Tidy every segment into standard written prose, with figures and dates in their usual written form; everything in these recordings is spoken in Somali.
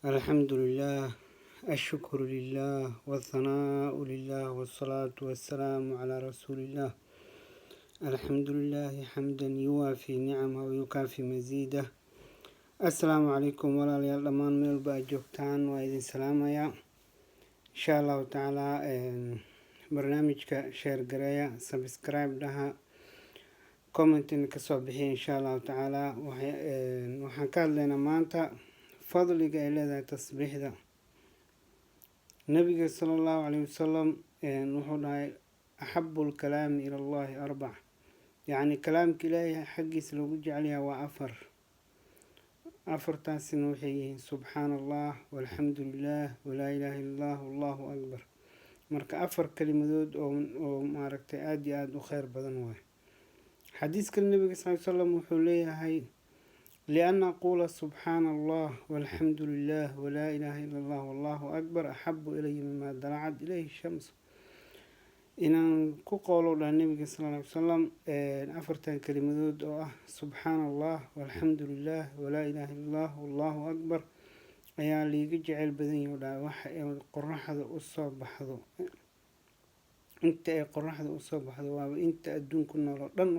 الحمد لله، الشكر لله والثناء لله والصلاة والسلام على رسول الله. الحمد لله حمدا يوافي نعمه ويكافي مزيده. السلام عليكم walaalyaal dhammaan meel baa joogtaan, waa idin salaamaya insha allahu tacaala. barnaamijka share gareeya, subscribe dhaha, commentin kasoo bixiya insha allahu tacaala. waxaan ka hadlaynaa maanta fadliga ay leedahay tasbiixda. nabiga sala allahu calayhi wasalam wuxuu dhahay axabu lkalaami ila allahi arbac, yacni kalaamka ilaahay xaggiisa loogu jecelyaha waa afartaasina waxay yihiin subxaana allah walxamdu lilah walaa ilaaha illa allah wallahu akbar. marka afar kelimadood oo maaragtay aada iyo aada u kheyr badan waay. xadiiska nabiga sal ly slam wuxuu leeyahay lian aquula subxaana allah walxamdu lilah walaa ilaaha illa allah wallahu akbar axabu ilaya mima dalacad ilayhi shams. inaan ku qoolo dhaha nabiga sal ly wasalam afartan kelimadood oo ah subxaana allah walxamdu lilah walaa ilaaha illa allah wallahu akbar ayaa liiga jeceyl badan yahu dhaha waxa ay qoraxda usoo baxdo. inta ay qoraxda usoo baxdo waaba inta adduunku nool oo dhan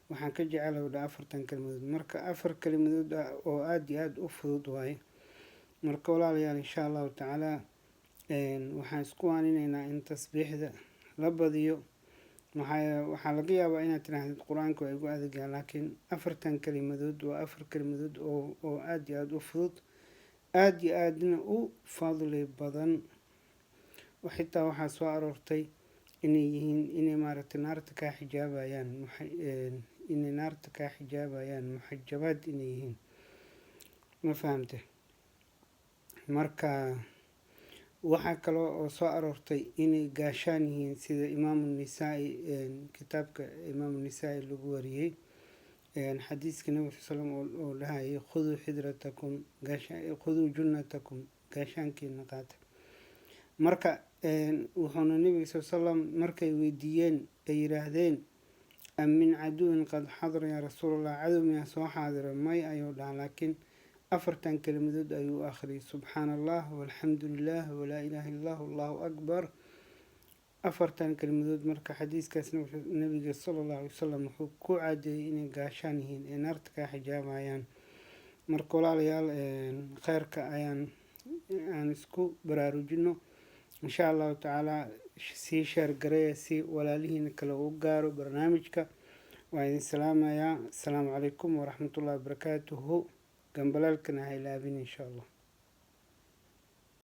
waxaan ka jecelahay dhaha afartan kelimadood. marka afar kelimadood oo aada iyo aada u fudud waaye. marka walaalayaal insha allahu tacaala waxaan isku waaninaynaa in tasbiixda la badiyo. waxaa laga yaabaa inaad tirahdid qur-aanka waa igu adagyaa, laakiin afartan kelimadood waa afar kelimadood oo aada iyo aada u fudud, aada iyo aadna u fadli badan. xitaa waxaa soo aroortay inay yihiin inay maaragtay naarta kaa xijaabayaan, inay naarta kaa xijaabayaan muxajabaad inay yihiin, ma fahamte. marka waxaa kaloo oo soo aroortay inay gaashaan yihiin sida imaamu nisaa-i kitaabka imaamu nisaa-i lagu wariyey xadiiska nabi sal slam oo dhahayay khuduu xidratakum khuduu junnatakum, gaashaankiina qaata. marka wuxuuna nabiga sal slam markay weydiiyeen ay yiraahdeen am min caduwin qad xadara yaa rasuulallah, cadow miyaa soo xaadira? may ayuu dhaha, laakiin afartan kelimadood ayuu akhriyay subxaana allah walxamdu lilah walaa ilaaha illa allah wallahu akbar. afartan kelimadood marka xadiiskaas nabiga sala allahu alay wasalam wuxuu ku cadeeyey inay gaashaan yihiin ee naarta kaa xijaabayaan. marka walaalayaal kheyrka aan isku baraarujino insha allahu tacaala. sii sheer gareeya si walaalihiina kale uu gaaro barnaamijka. waa idin salaamayaa. asalaamu calaykum waraxmatullahi wabarakaatuhu. gambalaalkana ha ilaabin insha allah.